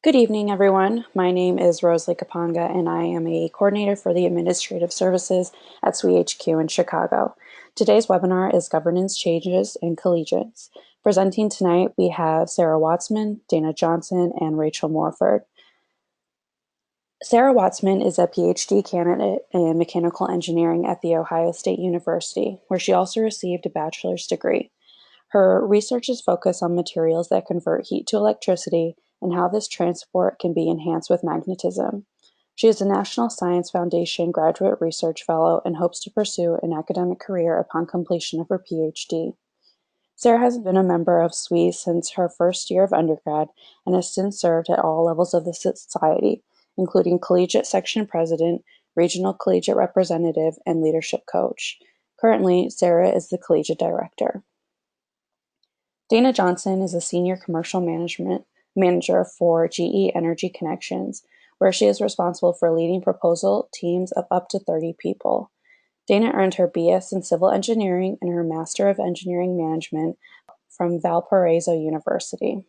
Good evening, everyone. My name is Rosalie Kapanga, and I am a coordinator for the Administrative Services at SWE HQ in Chicago. Today's webinar is Governance Changes in Collegiates. Presenting tonight, we have Sarah Watsman, Dana Johnson, and Rachel Morford. Sarah Watsman is a PhD candidate in mechanical engineering at The Ohio State University, where she also received a bachelor's degree. Her research is focused on materials that convert heat to electricity and how this transport can be enhanced with magnetism. She is a National Science Foundation Graduate Research Fellow and hopes to pursue an academic career upon completion of her PhD. Sarah has been a member of SWE since her first year of undergrad and has since served at all levels of the society, including collegiate section president, regional collegiate representative, and leadership coach. Currently, Sarah is the collegiate director. Dana Johnson is a senior commercial management manager for GE Energy Connections, where she is responsible for leading proposal teams of up to 30 people. Dana earned her BS in Civil Engineering and her Master of Engineering Management from Valparaiso University.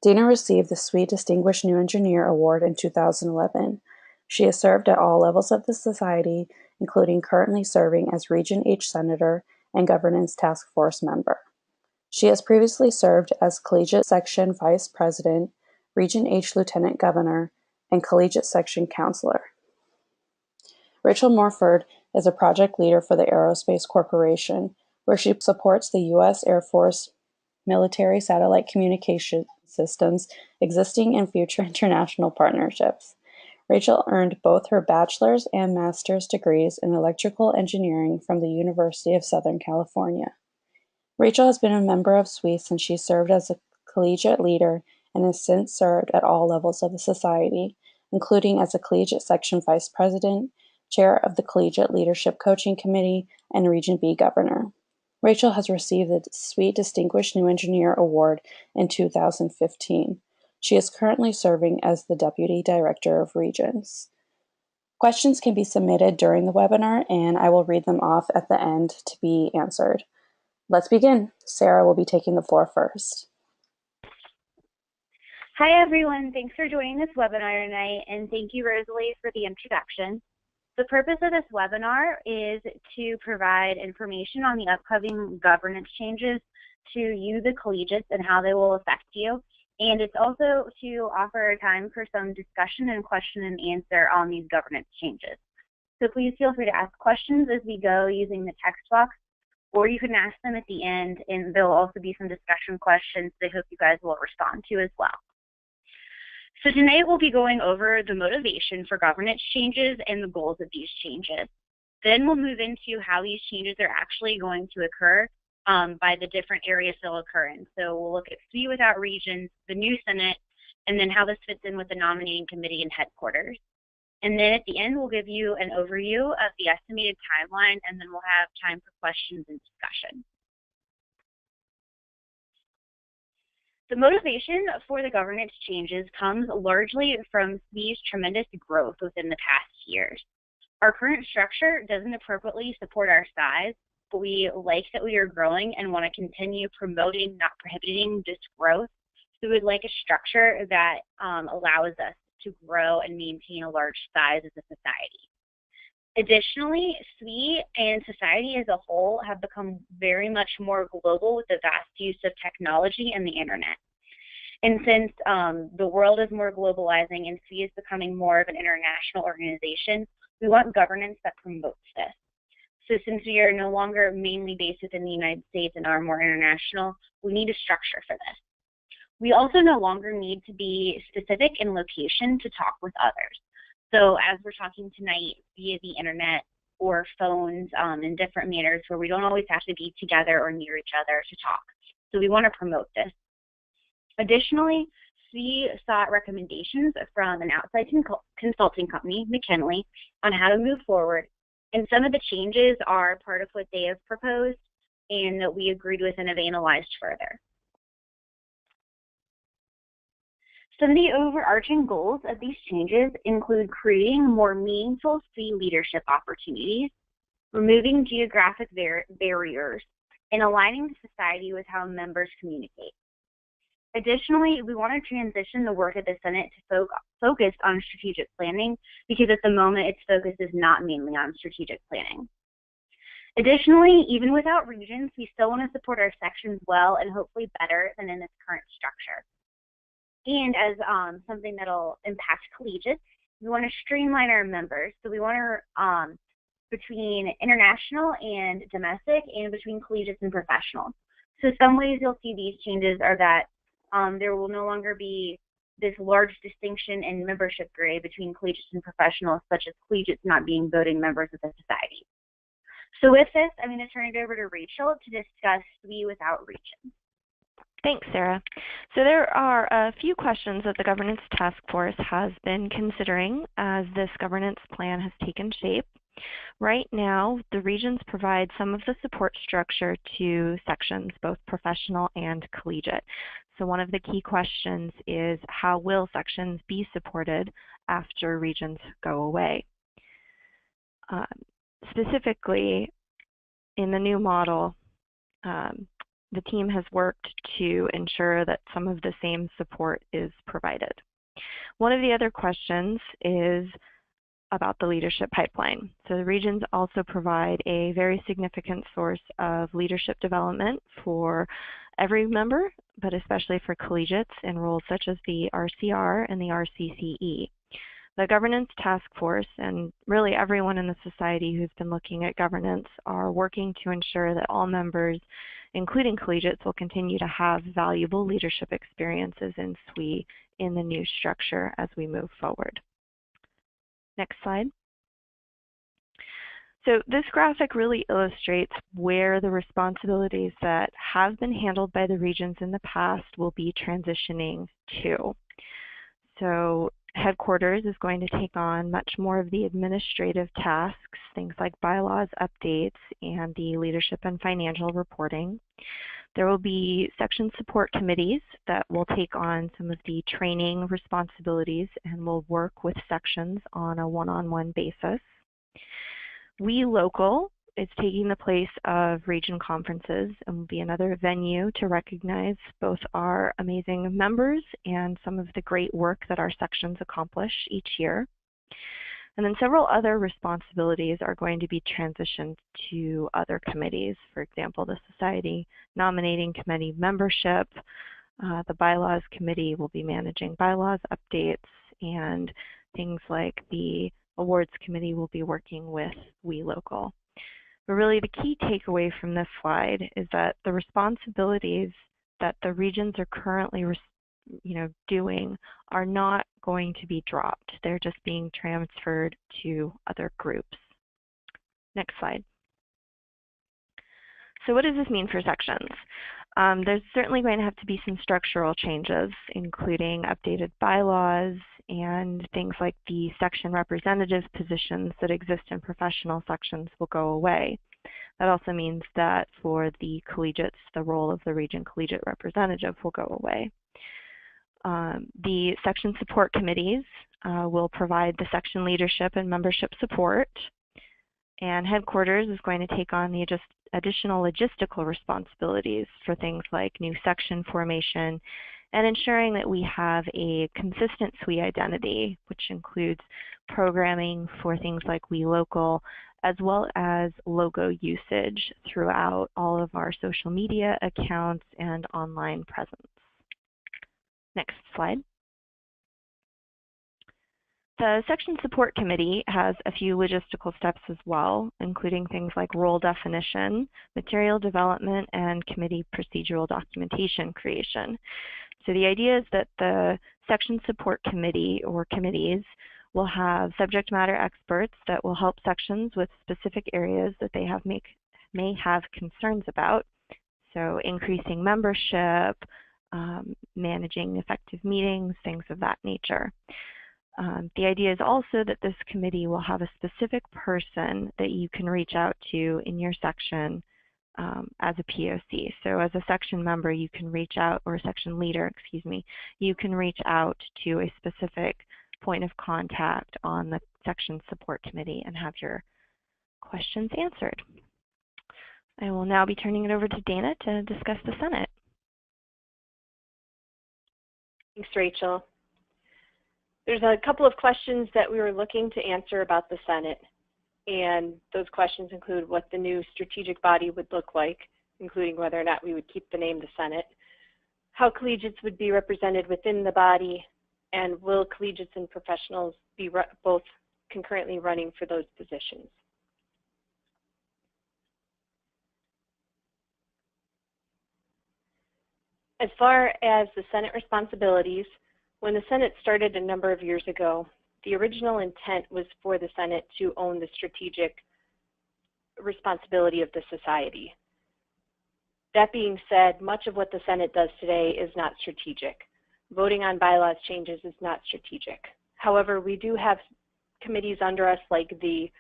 Dana received the SWE Distinguished New Engineer Award in 2011. She has served at all levels of the society, including currently serving as Region H Senator and Governance Task Force member. She has previously served as Collegiate Section Vice President, Region H Lieutenant Governor, and Collegiate Section Counselor. Rachel Morford is a project leader for the Aerospace Corporation, where she supports the U.S. Air Force military satellite communication systems, existing and future international partnerships. Rachel earned both her bachelor's and master's degrees in electrical engineering from the University of Southern California. Rachel has been a member of SWE since she served as a collegiate leader and has since served at all levels of the society, including as a collegiate section vice president, chair of the Collegiate Leadership Coaching Committee, and Region B governor. Rachel has received the SWE Distinguished New Engineer Award in 2015. She is currently serving as the Deputy Director of Regions. Questions can be submitted during the webinar, and I will read them off at the end to be answered. Let's begin. Sarah will be taking the floor first. Hi, everyone. Thanks for joining this webinar tonight, and thank you, Rosalie, for the introduction. The purpose of this webinar is to provide information on the upcoming governance changes to you, the collegiates, and how they will affect you. And it's also to offer time for some discussion and question and answer on these governance changes. So please feel free to ask questions as we go using the text box, or you can ask them at the end, and there will also be some discussion questions that I hope you guys will respond to as well. So tonight we'll be going over the motivation for governance changes and the goals of these changes. Then we'll move into how these changes are actually going to occur by the different areas they'll occur in. So we'll look at SWE without regions, the new Senate, and then how this fits in with the nominating committee and headquarters. And then at the end, we'll give you an overview of the estimated timeline, and then we'll have time for questions and discussion. The motivation for the governance changes comes largely from SWE's tremendous growth within the past years. Our current structure doesn't appropriately support our size, but we like that we are growing and want to continue promoting, not prohibiting, this growth. So we'd like a structure that allows us to grow and maintain a large size as a society. Additionally, SWE and society as a whole have become very much more global with the vast use of technology and the internet. And since the world is more globalizing and SWE is becoming more of an international organization, we want governance that promotes this. So since we are no longer mainly based within the United States and are more international, we need a structure for this. We also no longer need to be specific in location to talk with others. So as we're talking tonight via the internet or phones in different manners where we don't always have to be together or near each other to talk. So we want to promote this. Additionally, SWE sought recommendations from an outside consulting company, McKinley, on how to move forward. And some of the changes are part of what they have proposed and that we agreed with and have analyzed further. Some of the overarching goals of these changes include creating more meaningful SWE leadership opportunities, removing geographic barriers, and aligning society with how members communicate. Additionally, we want to transition the work at the Senate to focus on strategic planning because at the moment its focus is not mainly on strategic planning. Additionally, even without regions, we still want to support our sections well and hopefully better than in its current structure. And as something that'll impact collegiates, we want to streamline our members. So we want to, between international and domestic and between collegiates and professional. So some ways you'll see these changes are that there will no longer be this large distinction in membership grade between collegiates and professionals, such as collegiates not being voting members of the society. So with this, I'm going to turn it over to Rachel to discuss SWE without regions. Thanks, Sarah. So there are a few questions that the Governance Task Force has been considering as this governance plan has taken shape. Right now, the regions provide some of the support structure to sections, both professional and collegiate. So one of the key questions is, how will sections be supported after regions go away? Specifically, in the new model, the team has worked to ensure that some of the same support is provided. One of the other questions is about the leadership pipeline. So the regions also provide a very significant source of leadership development for every member, but especially for collegiates in roles such as the RCR and the RCCE. The Governance Task Force and really everyone in the society who's been looking at governance are working to ensure that all members, including collegiates, will continue to have valuable leadership experiences in SWE in the new structure as we move forward. Next slide. So this graphic really illustrates where the responsibilities that have been handled by the regions in the past will be transitioning to. So headquarters is going to take on much more of the administrative tasks, things like bylaws updates and the leadership and financial reporting. There will be section support committees that will take on some of the training responsibilities and will work with sections on a one-on-one basis. We Local is taking the place of region conferences and will be another venue to recognize both our amazing members and some of the great work that our sections accomplish each year. And then several other responsibilities are going to be transitioned to other committees. For example, the Society Nominating Committee membership, the Bylaws Committee will be managing bylaws updates, and things like the Awards Committee will be working with We Local. But really the key takeaway from this slide is that the responsibilities that the regions are currently doing are not going to be dropped. They're just being transferred to other groups. Next slide. So what does this mean for sections? There's certainly going to have to be some structural changes, including updated bylaws and things like the section representative positions that exist in professional sections will go away. That also means that for the collegiates, the role of the region collegiate representative will go away. The section support committees will provide the section leadership and membership support, and headquarters is going to take on the additional logistical responsibilities for things like new section formation and ensuring that we have a consistent SWE identity, which includes programming for things like We Local, as well as logo usage throughout all of our social media accounts and online presence. Next slide. The Section Support Committee has a few logistical steps as well, including things like role definition, material development, and committee procedural documentation creation. So the idea is that the Section Support Committee or committees will have subject matter experts that will help sections with specific areas that they may have concerns about. So increasing membership, managing effective meetings, things of that nature. The idea is also that this committee will have a specific person that you can reach out to in your section as a POC. So as a section member, you can reach out, or a section leader, excuse me, you can reach out to a specific point of contact on the section support committee and have your questions answered. I will now be turning it over to Dana to discuss the Senate. Thanks, Rachel. There's a couple of questions that we were looking to answer about the Senate, and those questions include what the new strategic body would look like, including whether or not we would keep the name the Senate, how collegiates would be represented within the body, and will collegiates and professionals be both concurrently running for those positions. As far as the Senate responsibilities, when the Senate started a number of years ago, the original intent was for the Senate to own the strategic responsibility of the society. That being said, much of what the Senate does today is not strategic. Voting on bylaws changes is not strategic. However, we do have committees under us like the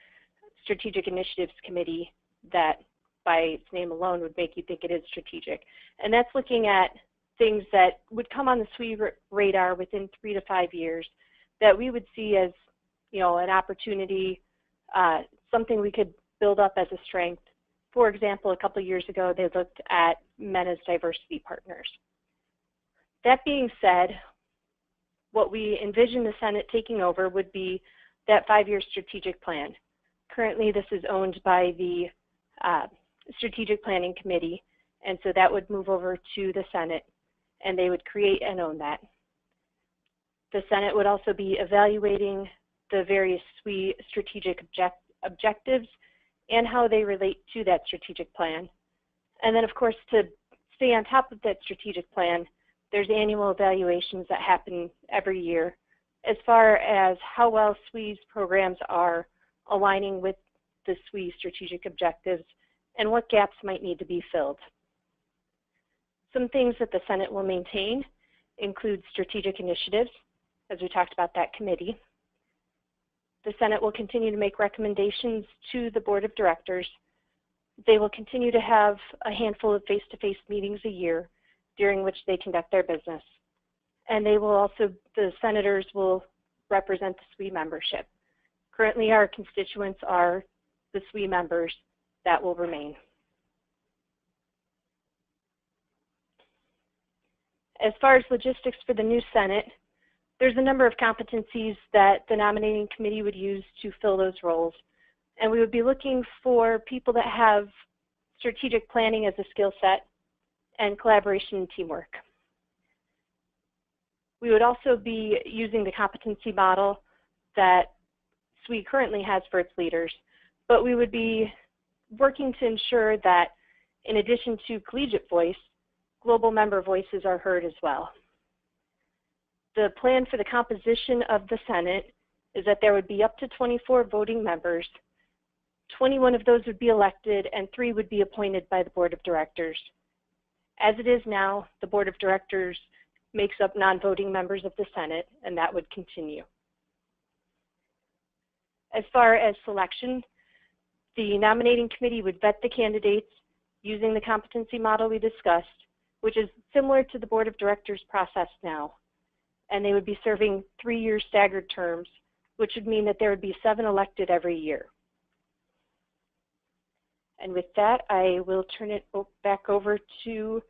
Strategic Initiatives Committee that by its name alone would make you think it is strategic. And that's looking at things that would come on the SWE radar within 3 to 5 years that we would see as, an opportunity, something we could build up as a strength. For example, a couple of years ago, they looked at men as diversity partners. That being said, what we envision the Senate taking over would be that 5-year strategic plan. Currently, this is owned by the Strategic Planning Committee, and so that would move over to the Senate, and they would create and own that. The Senate would also be evaluating the various SWE strategic objectives and how they relate to that strategic plan. And then, of course, to stay on top of that strategic plan, there's annual evaluations that happen every year as far as how well SWE's programs are aligning with the SWE strategic objectives and what gaps might need to be filled. Some things that the Senate will maintain include strategic initiatives, as we talked about that committee. The Senate will continue to make recommendations to the Board of Directors. They will continue to have a handful of face-to-face meetings a year during which they conduct their business. And they will also, the senators will represent the SWE membership. Currently, our constituents are the SWE members that will remain. As far as logistics for the new Senate, there's a number of competencies that the nominating committee would use to fill those roles. And we would be looking for people that have strategic planning as a skill set and collaboration and teamwork. We would also be using the competency model that SWE currently has for its leaders, but we would be working to ensure that in addition to collegiate voice, global member voices are heard as well. The plan for the composition of the Senate is that there would be up to 24 voting members. 21 of those would be elected and 3 would be appointed by the Board of Directors. As it is now, the Board of Directors makes up non-voting members of the Senate, and that would continue. As far as selection, the nominating committee would vet the candidates using the competency model we discussed, which is similar to the Board of Directors process now. And they would be serving 3-year staggered terms, which would mean that there would be 7 elected every year. And with that, I will turn it back over to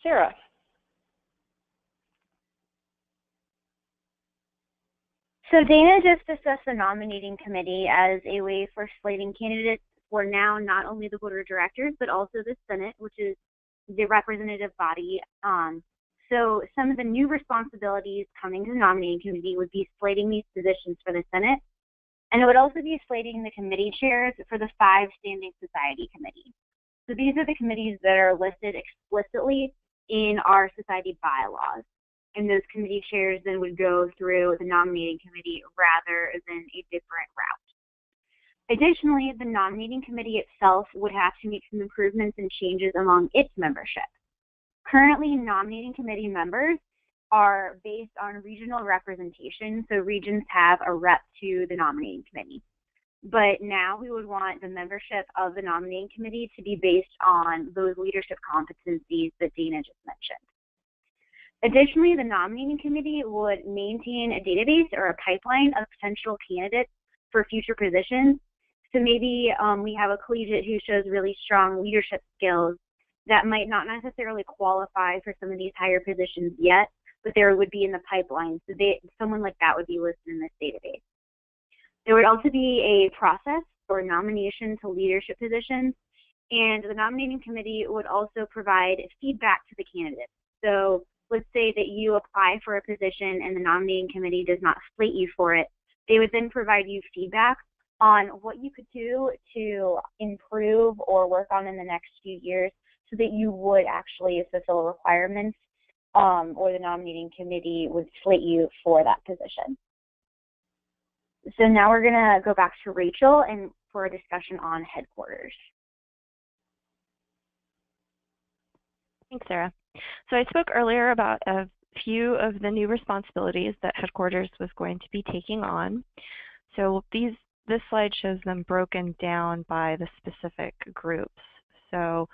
Sarah. So Dana just discussed the nominating committee as a way for slating candidates for now not only the Board of Directors, but also the Senate, which is the representative body. So some of the new responsibilities coming to the nominating committee would be slating these positions for the Senate, and it would also be slating the committee chairs for the 5 standing society committees. So these are the committees that are listed explicitly in our society bylaws. And those committee chairs then would go through the nominating committee rather than a different route. Additionally, the nominating committee itself would have to make some improvements and changes among its membership. Currently, nominating committee members are based on regional representation, so regions have a rep to the nominating committee. But now we would want the membership of the nominating committee to be based on those leadership competencies that Dana just mentioned. Additionally, the nominating committee would maintain a database or a pipeline of potential candidates for future positions. So maybe we have a collegiate who shows really strong leadership skills that might not necessarily qualify for some of these higher positions yet, but there would be in the pipeline. So someone like that would be listed in this database. There would also be a process for nomination to leadership positions, and the nominating committee would also provide feedback to the candidates. So let's say that you apply for a position and the nominating committee does not slate you for it. They would then provide you feedback on what you could do to improve or work on in the next few years so that you would actually fulfill requirements or the nominating committee would slate you for that position. So now we're going to go back to Rachel and for a discussion on headquarters. Thanks, Sarah. So I spoke earlier about a few of the new responsibilities that headquarters was going to be taking on. So this slide shows them broken down by the specific groups. So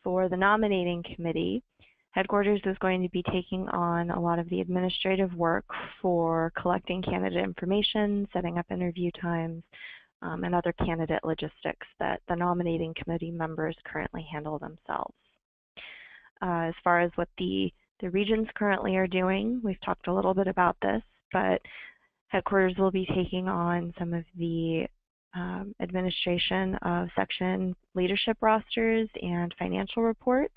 for the nominating committee, headquarters is going to be taking on a lot of the administrative work for collecting candidate information, setting up interview times, and other candidate logistics that the nominating committee members currently handle themselves. As far as what the regions currently are doing, we've talked a little bit about this, but headquarters will be taking on some of the administration of section leadership rosters and financial reports,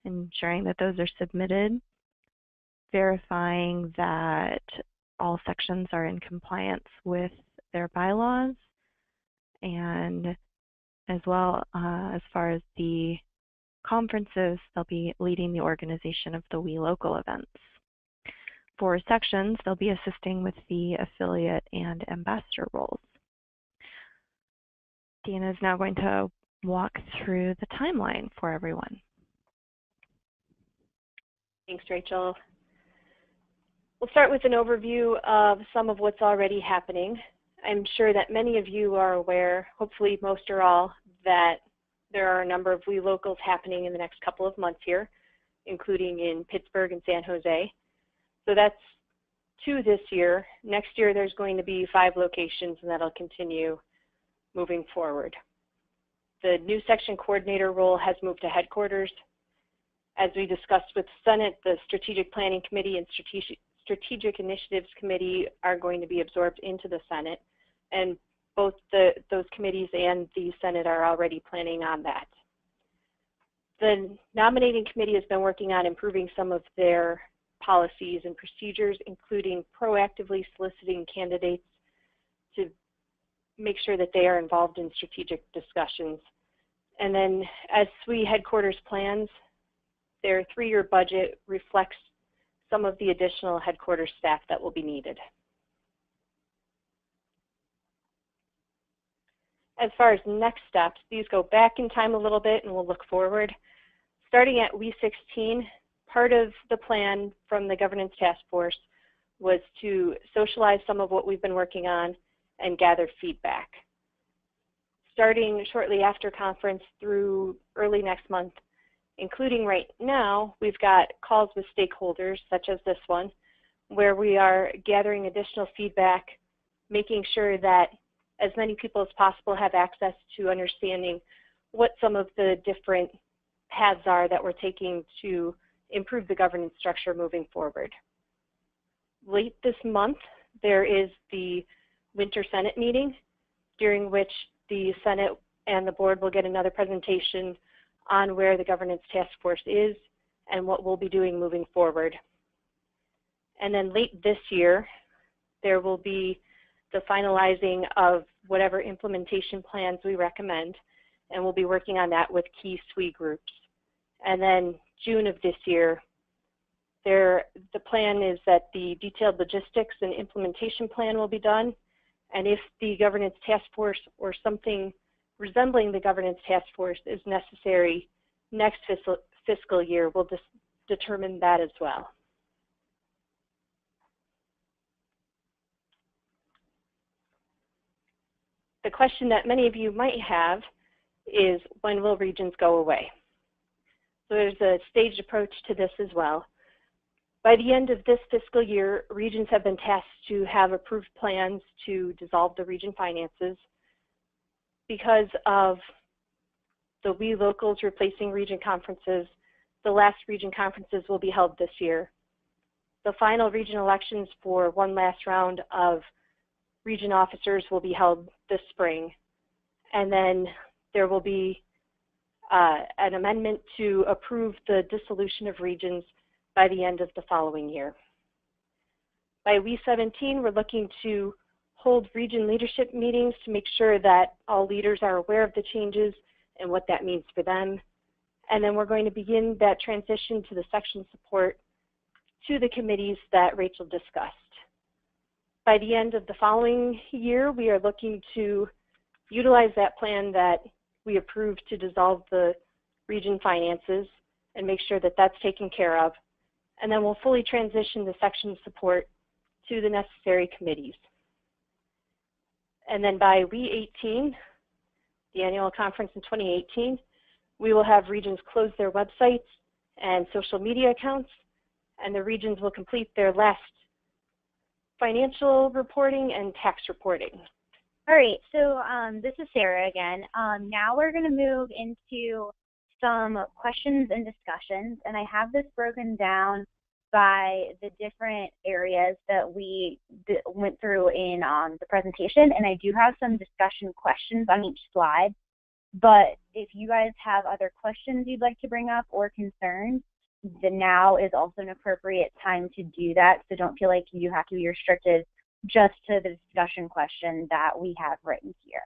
ensuring that those are submitted, verifying that all sections are in compliance with their bylaws, and as well as far as the conferences, they'll be leading the organization of the We Local events. For sections, they'll be assisting with the affiliate and ambassador roles. Dana is now going to walk through the timeline for everyone. Thanks, Rachel. We'll start with an overview of some of what's already happening. I'm sure that many of you are aware, hopefully most or all, that there are a number of We Locals happening in the next couple of months here, including in Pittsburgh and San Jose. So that's 2 this year. Next year there's going to be 5 locations, and that'll continue moving forward. The new section coordinator role has moved to headquarters. As we discussed with Senate, the Strategic Planning Committee and Strategic Initiatives Committee are going to be absorbed into the Senate, and both those committees and the Senate are already planning on that. The nominating committee has been working on improving some of their policies and procedures, including proactively soliciting candidates to make sure that they are involved in strategic discussions. And then as SWE headquarters plans, their 3-year budget reflects some of the additional headquarters staff that will be needed. As far as next steps, these go back in time a little bit and we'll look forward. Starting at We16, part of the plan from the Governance Task Force was to socialize some of what we've been working on and gather feedback. Starting shortly after conference through early next month, including right now, we've got calls with stakeholders, such as this one, where we are gathering additional feedback, making sure that as many people as possible have access to understanding what some of the different paths are that we're taking to improve the governance structure moving forward. Late this month, there is the Winter Senate meeting, during which the Senate and the board will get another presentation on where the Governance Task Force is and what we'll be doing moving forward. And then late this year, there will be the finalizing of whatever implementation plans we recommend, and we'll be working on that with key SWE groups. And then June of this year, the plan is that the detailed logistics and implementation plan will be done, and if the Governance Task Force or something resembling the Governance Task Force is necessary next fiscal year, we'll determine that as well. The question that many of you might have is, when will regions go away? So there's a staged approach to this as well. By the end of this fiscal year, regions have been tasked to have approved plans to dissolve the region finances. Because of the We Locals replacing region conferences, the last region conferences will be held this year. the final region elections for one last round of region officers will be held this spring. And then there will be an amendment to approve the dissolution of regions by the end of the following year. By WE17, we're looking to hold region leadership meetings to make sure that all leaders are aware of the changes and what that means for them. And then we're going to begin that transition to the section support to the committees that Rachel discussed. By the end of the following year, we are looking to utilize that plan that we approved to dissolve the region finances and make sure that that's taken care of. And then we'll fully transition the section support to the necessary committees. And then by WE18, the annual conference in 2018, we will have regions close their websites and social media accounts, and the regions will complete their last financial reporting and tax reporting. All right, so this is Sarah again. Now we're going to move into some questions and discussions, and I have this broken down by the different areas that we went through in the presentation, and I do have some discussion questions on each slide. But if you guys have other questions you'd like to bring up or concerns, then now is also an appropriate time to do that. So don't feel like you have to be restricted just to the discussion question that we have written here.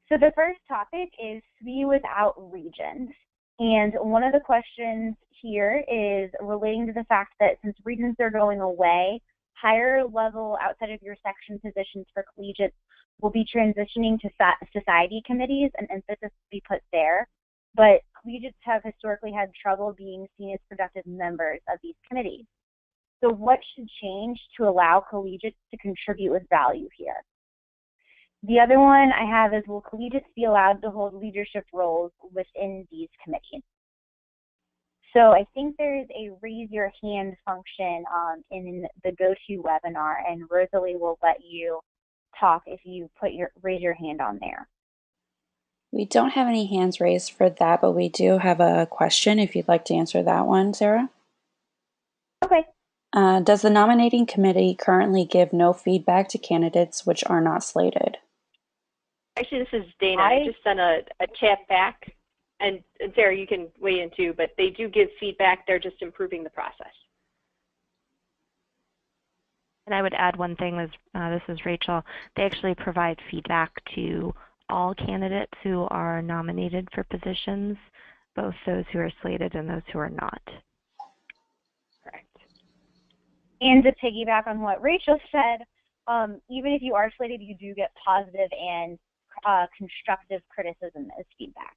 So the first topic is SWE without regions. And one of the questions here is relating to the fact that since regions are going away, higher level outside of your section positions for collegiates will be transitioning to society committees, and emphasis will be put there. But collegiates have historically had trouble being seen as productive members of these committees. So what should change to allow collegiates to contribute with value here? The other one I have is, will collegiates be allowed to hold leadership roles within these committees? So I think there's a raise your hand function in the GoToWebinar, and Rosalie will let you talk if you raise your hand on there. We don't have any hands raised for that, but we do have a question if you'd like to answer that one, Sarah. Okay. Does the nominating committee currently give no feedback to candidates which are not slated? Actually, this is Dana. I just sent a chat back, and Sarah, you can weigh in too, but they do give feedback. They're just improving the process. And I would add one thing, this is Rachel. They actually provide feedback to all candidates who are nominated for positions, both those who are slated and those who are not. Correct. And to piggyback on what Rachel said, even if you are slated, you do get positive and constructive criticism as feedback.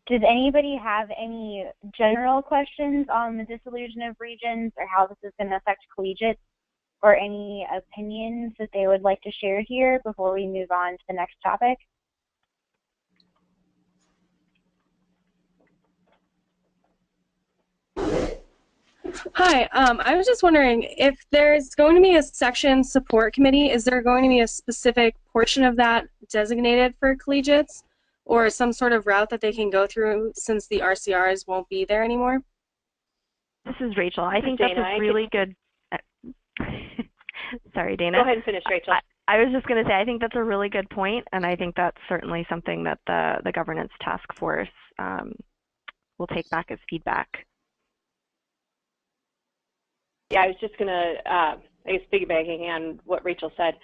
Does anybody have any general questions on the dissolution of regions or how this is going to affect collegiates, or any opinions that they would like to share here before we move on to the next topic? Hi, I was just wondering if there's going to be a section support committee, is there going to be a specific portion of that designated for collegiates, or some sort of route that they can go through since the RCRs won't be there anymore? This is Rachel. I think that's a really good... Sorry, Dana. Go ahead and finish, Rachel. I was just going to say, I think that's a really good point, and I think that's certainly something that the governance task force will take back as feedback. Yeah, I was just going to, I guess, piggybacking on what Rachel said.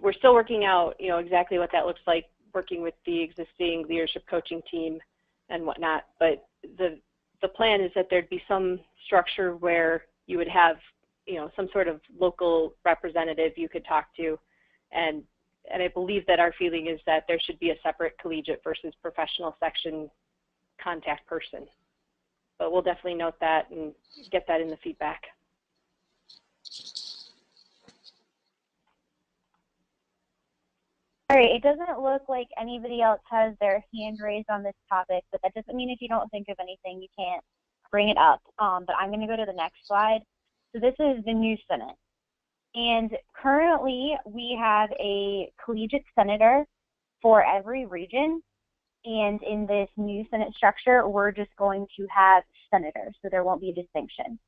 We're still working out, exactly what that looks like, working with the existing leadership coaching team and whatnot. But the plan is that there'd be some structure where you would have, some sort of local representative you could talk to, and I believe that our feeling is that there should be a separate collegiate versus professional section contact person. But we'll definitely note that and get that in the feedback. All right, it doesn't look like anybody else has their hand raised on this topic, but that doesn't mean if you don't think of anything, you can't bring it up. But I'm going to go to the next slide. So this is the new Senate. And currently, we have a collegiate senator for every region. And in this new Senate structure, we're just going to have senators, so there won't be a distinction.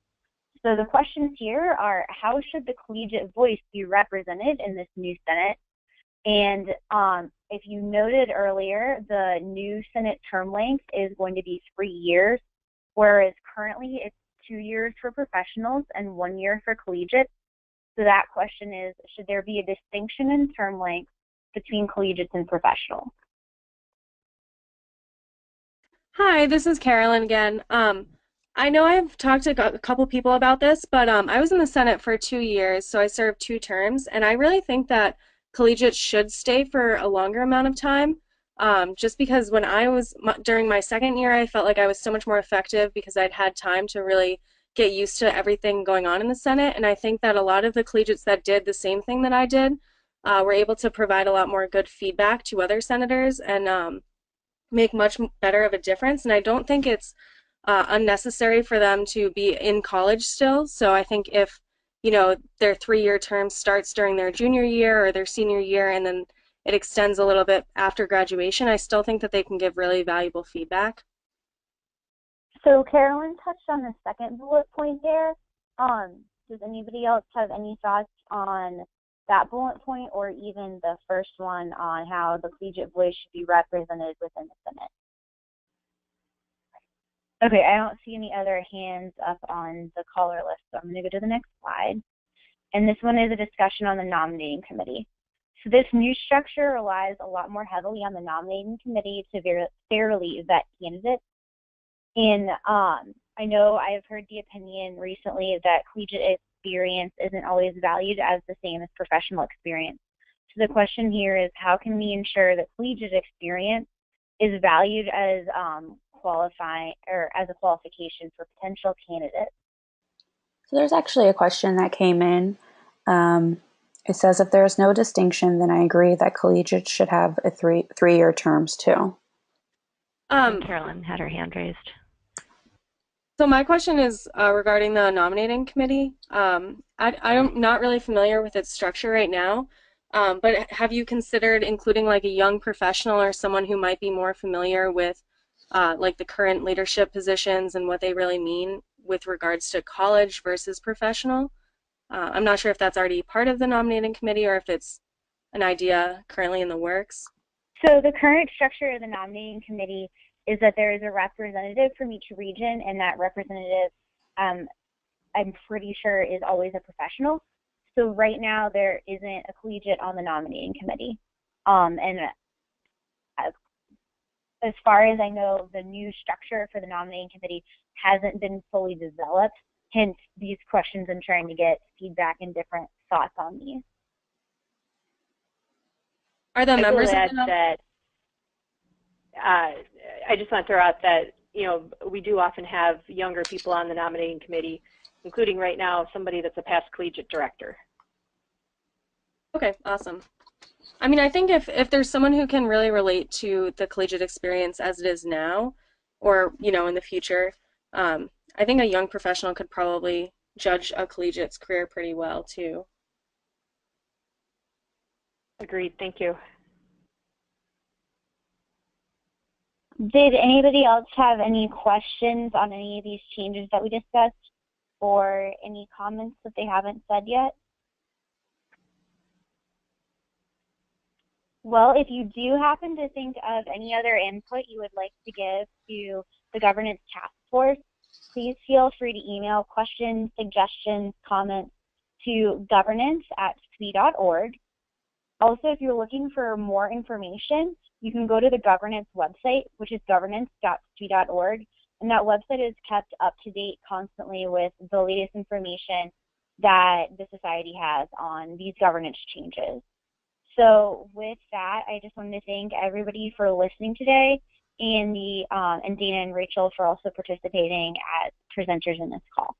So the questions here are, how should the collegiate voice be represented in this new Senate? And if you noted earlier, the new Senate term length is going to be 3 years, whereas currently it's 2 years for professionals and 1 year for collegiates. So that question is, should there be a distinction in term length between collegiates and professionals? Hi, this is Carolyn again. I know I've talked to a couple people about this, but I was in the Senate for 2 years, so I served 2 terms, and I really think that collegiates should stay for a longer amount of time, just because when I was during my second year, I felt like I was so much more effective because I'd had time to really get used to everything going on in the Senate, and I think that a lot of the collegiates that did the same thing that I did were able to provide a lot more good feedback to other senators and make much better of a difference. And I don't think it's unnecessary for them to be in college still. So I think if, you know, their 3-year term starts during their junior year or their senior year and then it extends a little bit after graduation, I still think that they can give really valuable feedback. So Carolyn touched on the second bullet point there. Does anybody else have any thoughts on that bullet point, or even the first one on how the collegiate voice should be represented within the Senate? Okay, I don't see any other hands up on the caller list, so I'm going to go to the next slide. And this one is a discussion on the nominating committee. So this new structure relies a lot more heavily on the nominating committee to fairly vet candidates. And I know I have heard the opinion recently that collegiate experience isn't always valued as the same as professional experience. So the question here is, how can we ensure that collegiate experience is valued as qualifying or as a qualification for potential candidates? So there's actually a question that came in. It says, if there is no distinction, then I agree that collegiates should have a three-year terms too. Carolyn had her hand raised. So my question is regarding the nominating committee. I'm not really familiar with its structure right now, but have you considered including like a young professional or someone who might be more familiar with like the current leadership positions and what they really mean with regards to college versus professional? I'm not sure if that's already part of the nominating committee or if it's an idea currently in the works. So the current structure of the nominating committee is that there is a representative from each region, and that representative, I'm pretty sure, is always a professional. So right now there isn't a collegiate on the nominating committee. And as far as I know, the new structure for the nominating committee hasn't been fully developed. Hence these questions and trying to get feedback and different thoughts on these. Are the members of that? I just want to throw out that, you know, we do often have younger people on the nominating committee, including right now somebody that's a past collegiate director. Okay, awesome. I mean, I think if there's someone who can really relate to the collegiate experience as it is now, or, you know, in the future, I think a young professional could probably judge a collegiate's career pretty well too. Agreed, thank you. Did anybody else have any questions on any of these changes that we discussed, or any comments that they haven't said yet? Well, if you do happen to think of any other input you would like to give to the governance task force, please feel free to email questions, suggestions, comments to governance@swe.org. Also, if you're looking for more information, you can go to the governance website, which is governance.swe.org, and that website is kept up to date constantly with the latest information that the society has on these governance changes. So with that, I just wanted to thank everybody for listening today, and Dana and Rachel for also participating as presenters in this call.